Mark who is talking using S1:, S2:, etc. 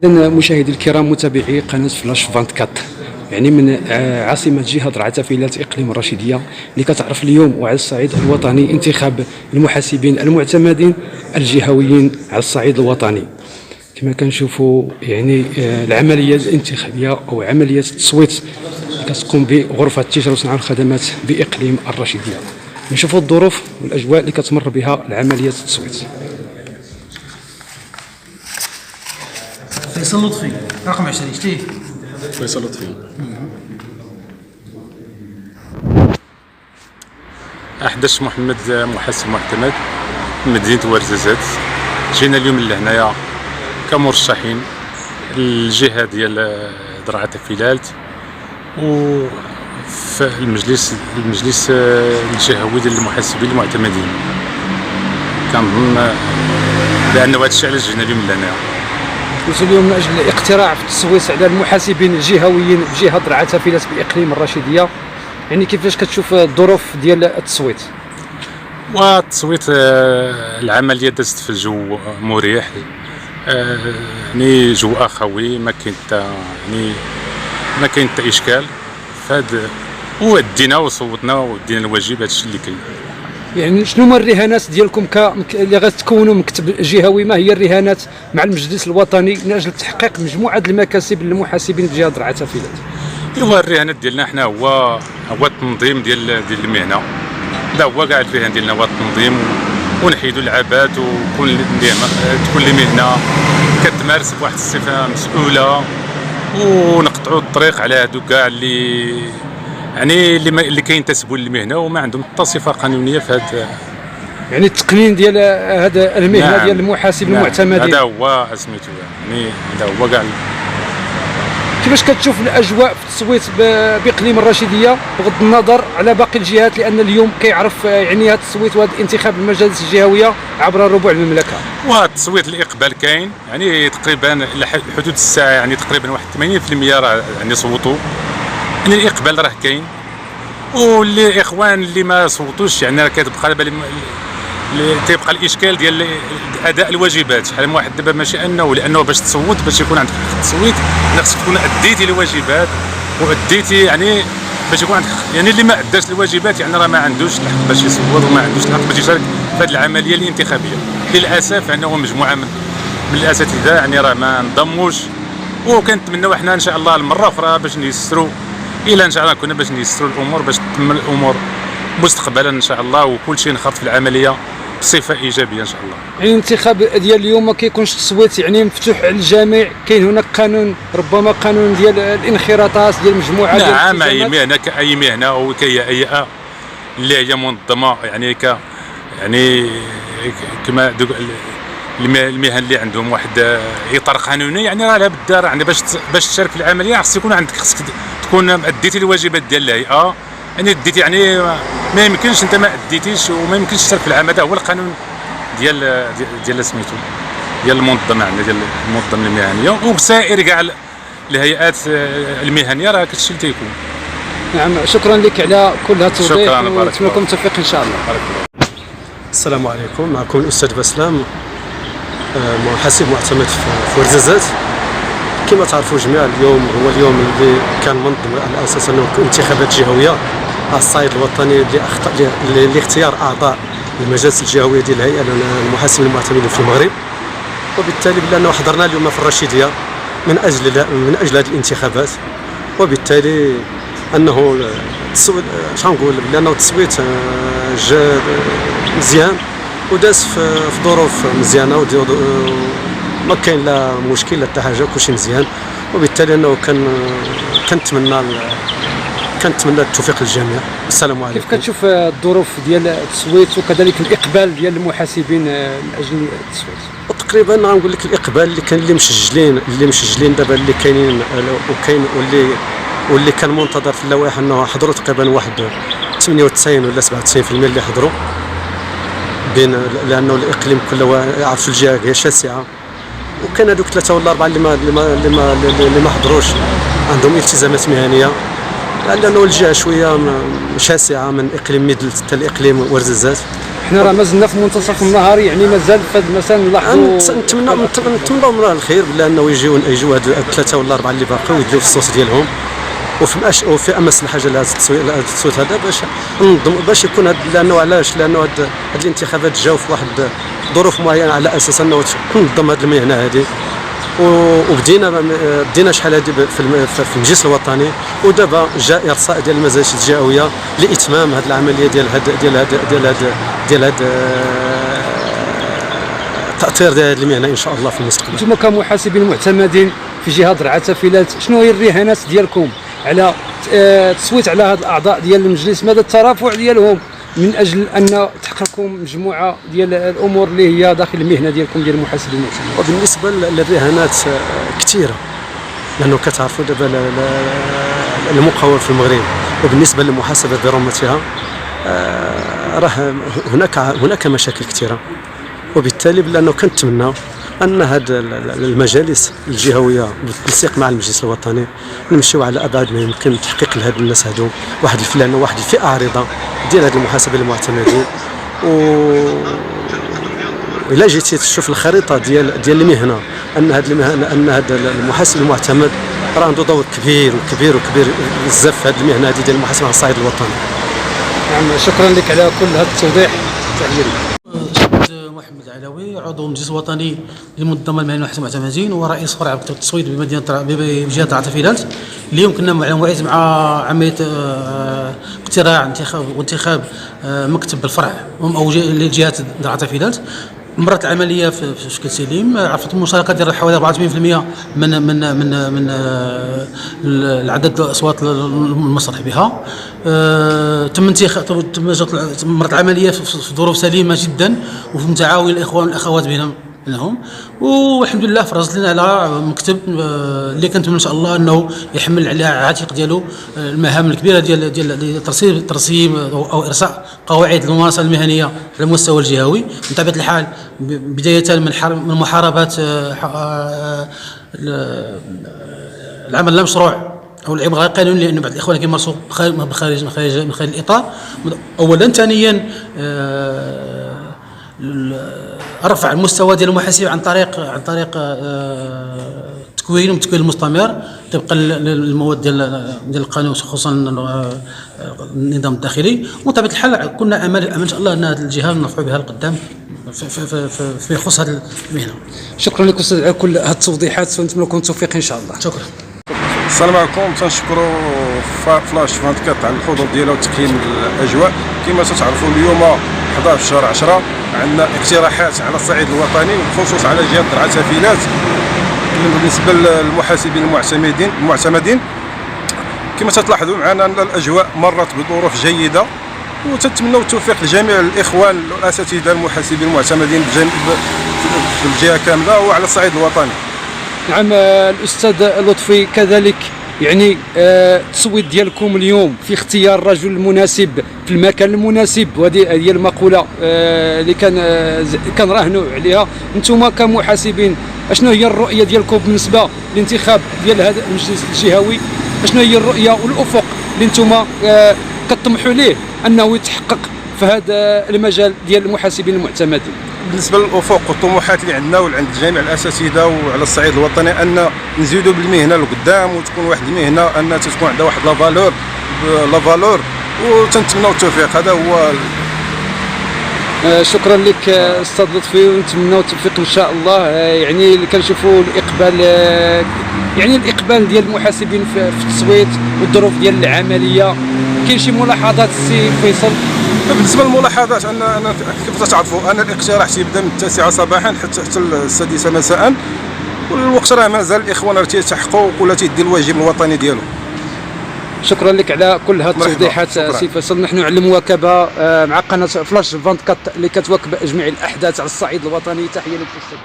S1: إذن مشاهدي الكرام متابعي قناة فلاش 24، يعني من عاصمة جهة درعا فيلات إقليم الرشيدية اللي كتعرف اليوم وعلى الصعيد الوطني انتخاب المحاسبين المعتمدين الجهويين على الصعيد الوطني. كما كنشوفوا يعني العملية الانتخابية أو عملية التصويت اللي كتقوم بغرفة التجارة وصناعة الخدمات بإقليم الرشيدية. نشوفوا الظروف والأجواء اللي كتمر بها العملية التصويت.
S2: فيصل لطفي رقم 20 شتيه
S3: فيصل لطفي. أحدث محمد محاسب معتمد من مدينة ورزازات. جينا اليوم لهنايا كمرشحين الجهة ديال درعا فيلات وفي المجلس الجهوي ديال المحاسبين المعتمدين. كنظن بأن هذا الشيء علاش جينا اليوم لهنايا.
S1: جيتوا اليوم من اجل الاقتراع في التصويت على المحاسبين الجهويين بجهه درعا فيلات باقليم الرشيديه، يعني كيفاش كتشوف الظروف ديال التصويت؟
S3: والتصويت العمليه دازت في الجو مريح، يعني جو اخوي، ما كاين حتى اشكال فهاد، ودينا وصوتنا ودينا الواجب. هادشي اللي كاين.
S1: يعني شنو هما الرهانات ديالكم اللي غتكونوا مكتب جهوي؟ ما هي الرهانات مع المجلس الوطني من اجل تحقيق مجموعه المكاسب للمحاسبين بجهه درعا فيلات؟
S3: ايوا الرهانات ديالنا حنا هو التنظيم ديال المهنه. هذا هو كاع الرهان ديالنا، هو التنظيم ونحيدوا العبات وكل تكون المهنه كتمارس بواحد الصفه مسؤوله، ونقطعوا الطريق على هادو كاع اللي كينتسبوا للمهنه وما عندهم حتى صفه قانونيه في هذا.
S1: يعني التقنين ديال هذا المهنه.
S3: نعم.
S1: ديال المحاسب المعتمدين.
S3: هذا هو سميتو، يعني هذا هو كاع.
S1: كيفاش كتشوف الاجواء في التصويت باقليم الرشيديه بغض النظر على باقي الجهات، لان اليوم كيعرف يعني هذا التصويت وهذا الانتخاب المجالس الجهويه عبر ربوع المملكه؟
S3: وهذا التصويت الاقبال كاين، يعني تقريبا حدود الساعه، يعني تقريبا واحد 80% راه يعني صوتوا. يعني الاقبال راه كاين، واللي الاخوان اللي ما صوتوش يعني راه كتبقى تيبقى الاشكال ديال اداء الواجبات. شحال من واحد دابا ماشي لانه باش تصوت، باش يكون عندك حق التصويت خاصك تكون اديتي الواجبات واديتي، يعني باش يكون عندك، يعني اللي ما اداش الواجبات يعني راه ما عندوش الحق باش يصوت وما عندوش الحق باش يشارك في هذه العمليه الانتخابيه. للاسف انه مجموعه من الاساتذه يعني راه ما انضموش، وكنتمناو حنا ان شاء الله المره اخرى باش نيسروا، الى ان شاء الله كنا باش نيسروا الامور باش تكمل الامور مستقبلا ان شاء الله، وكل شيء نخرط في العمليه بصفه ايجابيه ان شاء الله.
S1: يعني الانتخاب ديال اليوم ما كيكونش تصويت يعني مفتوح على الجميع، كاين هناك قانون، ربما قانون ديال الانخراطات ديال مجموعه ديال
S3: نعم. اي مهنه كاي مهنه وكهيئه اللي هي منظمه، يعني كما المهن اللي عندهم واحد اطار قانوني، يعني راه لابد يعني باش تشارك في العمليه خصك يكون عندك، خصك تكون اديتي الواجبات ديال الهيئه، يعني ديتي، يعني ما يمكنش انت ما اديتيش وما يمكنش تشارك في العمل. هذا هو القانون ديال سميتو ديال المنظمه عندنا، ديال المنظمه المهنيه وسائر كاع الهيئات المهنيه، راه كتشي اللي تيكون.
S1: نعم، شكرا لك على كل هذا التوضيح،
S3: شكرا، بارك
S1: ونتمنى لكم التوفيق ان شاء الله.
S4: السلام عليكم، معكم الاستاذ بسلام، محاسب معتمد في ورزازات. كما تعرفوا جميعا اليوم هو اليوم اللي كان منظم على اساس انه انتخابات جهويه على الصعيد الوطني لاختيار اعضاء المجالس الجهويه ديال الهيئه المحاسبين المعتمدين في المغرب. وبالتالي بانه حضرنا اليوم في الرشيديه من اجل هذه الانتخابات، وبالتالي انه شنقول بانه التصويت جا مزيان وداز في ظروف مزيانه، ما كاين لا مشكل لا حتى حاجه، كلشي مزيان. وبالتالي انه كنتمنى التوفيق للجميع. السلام عليكم.
S1: كيف كتشوف الظروف ديال التصويت وكذلك الاقبال ديال المحاسبين من اجل التصويت؟
S4: تقريبا غنقول لك الاقبال اللي كان اللي مسجلين دابا اللي كاينين وكاين واللي كان منتظر في اللوائح انه حضروا تقريبا واحد 98 ولا 97% اللي حضروا، لانه الاقليم كله عرفتوا الجهه هي شاسعه، وكان هذوك 3 ولا 4 اللي ما حضروش عندهم التزامات مهنيه، لانه الجهه شويه شاسعه من اقليم ميدل حتى لاقليم ورزازات.
S1: حنا راه مازلنا في منتصف النهار، يعني مازال في هذا المساء نلاحظوا.
S4: نتمنوا من الخير لانه يجيو هاد الثلاثه ولا اربعه اللي باقيو يديروا في الصوت ديالهم، وفي امس الحاجه لهذا التصويت هذا باش ننظم باش يكون هذا. لانه علاش؟ لانه هاد الانتخابات جاو في واحد ظروف معينه على اساس انه تنظم هذه المهنه هذه، وبدينا شحال هذه في المجلس الوطني، ودابا جاء ارساء ديال المجالس الجهويه لاتمام هذه العمليه ديال هذا التاطير ديال هذه المهنه ان شاء الله في المستقبل.
S1: انتم كمحاسبين معتمدين في جهه درعا تافيلات، شنو هي الرهانات ديالكم على التصويت على هاد الاعضاء ديال المجلس؟ ماذا الترافع ديالهم من اجل ان تحققوا مجموعه ديال الامور اللي هي داخل المهنه ديالكم ديال المحاسبين المعتمدين؟
S4: وبالنسبه للرهانات كثيره، لانه كتعرفوا دابا المقاول في المغرب، وبالنسبه للمحاسبه برمتها راه هناك مشاكل كثيره، وبالتالي لانه كنتمنى ان هاد المجالس الجهويه بالتنسيق مع المجلس الوطني نمشيو على ابعد ما يمكن تحقيق لهاد الناس هادو واحد الفئه واحد الفئه عريضه ديال هاد المحاسبين المعتمدين. إلا جيتي تشوف الخريطه ديال المهنه، ان هاد المحاسب المعتمد راه عنده دور كبير بزاف في هاد المهنه هذه ديال المحاسبه على الصعيد الوطني.
S1: نعم، شكرا لك على كل هذا التوضيح. تحيه لك.
S2: محمد العلوي، عضو المجلس الوطني للمنظمه المهنيه للمحاسبين المعتمدين ورئيس فرع التصويت بجهه درعا تافيلات. اليوم كنا موعد مع عمليه اقتراع وانتخاب مكتب الفرع او لجهه درعا تافيلات. مرت العمليه في شكل سليم، عرفت المشاركه ديال حوالي 84% من العدد الاصوات المسرح بها. مرت العمليه في ظروف سليمه جدا، وفي متعاون الاخوان والاخوات بينهم، والحمد لله فرزت لنا على مكتب اللي كنتمنى ان شاء الله انه يحمل على عاتق ديالو المهام الكبيره ديال ترسيم او ارساء قواعد الممارسه المهنيه على المستوى الجهوي. بطبيعه الحال بدايه من محاربه العمل لا مشروع او العمل غير قانوني، لانه بعض الاخوان كيمارسوا خارج الاطار اولا. ثانيا رفع المستوى ديال المحاسب عن طريق تكوين المستمر طبقا للمواد ديال القانون، خصوصا النظام الداخلي. وبطبيعه الحال كنا امل ان شاء الله ان هذه الجهه نرفعوا بها القدام في يخص هذه المهنه.
S1: شكرا لك استاذ على كل هذه التوضيحات، ونتمنى لكم التوفيق ان شاء الله.
S2: شكرا.
S5: السلام عليكم. تنشكروا فلاش 24 على الحضور ديالها وتقييم الاجواء. كما تعرفوا اليوم 11 شهر 10 عندنا اقتراحات على الصعيد الوطني وبخصوص على جهه درعا تافيلات بالنسبه للمحاسبين المعتمدين. كما تلاحظوا معنا ان الاجواء مرت بظروف جيده، وتتمنوا التوفيق لجميع الاخوان والاساتذه المحاسبين المعتمدين في الجهه كامله وعلى الصعيد الوطني.
S1: نعم الاستاذ لطفي، كذلك يعني التصويت ديالكم اليوم في اختيار الرجل المناسب في المكان المناسب، وهذه هي المقوله اللي كنراهنوا عليها. انتم كمحاسبين اشنو هي الرؤيه ديالكم بالنسبه للانتخاب ديال هذا المجلس الجهوي؟ اشنو هي الرؤيه والافق اللي انتم كتطمحوا ليه انه يتحقق في هذا المجال ديال المحاسبين المعتمدين؟
S5: بالنسبه للافق والطموحات اللي عندنا وعند جميع الاساتذه وعلى الصعيد الوطني ان نزيدوا بالمهنه لقدام، وتكون واحد المهنه ان تكون عندها واحد لا فالور وتنتمنوا التوفيق. هذا هو.
S1: شكرا لك استاذ لطفي، ونتمنوا التوفيق ان شاء الله. يعني اللي كنشوفوا الاقبال ديال المحاسبين في التصويت والظروف ديال العمليه. كاين شي ملاحظات السي فيصل؟
S5: بالنسبه للملاحظات انا كيف تعرفوا ان الاقتراح تيبدا من 9 صباحا حتى 6 مساء، والوقت راه مازال الاخوان راه تيتحققوا ولا تيدير الواجب الوطني ديالو.
S1: شكرا لك على كل هذه التوضيحات سي فيصل. نحن على المواكبه مع قناه فلاش 24 اللي كتواكب جميع الاحداث على الصعيد الوطني. تحيه لك استاذ.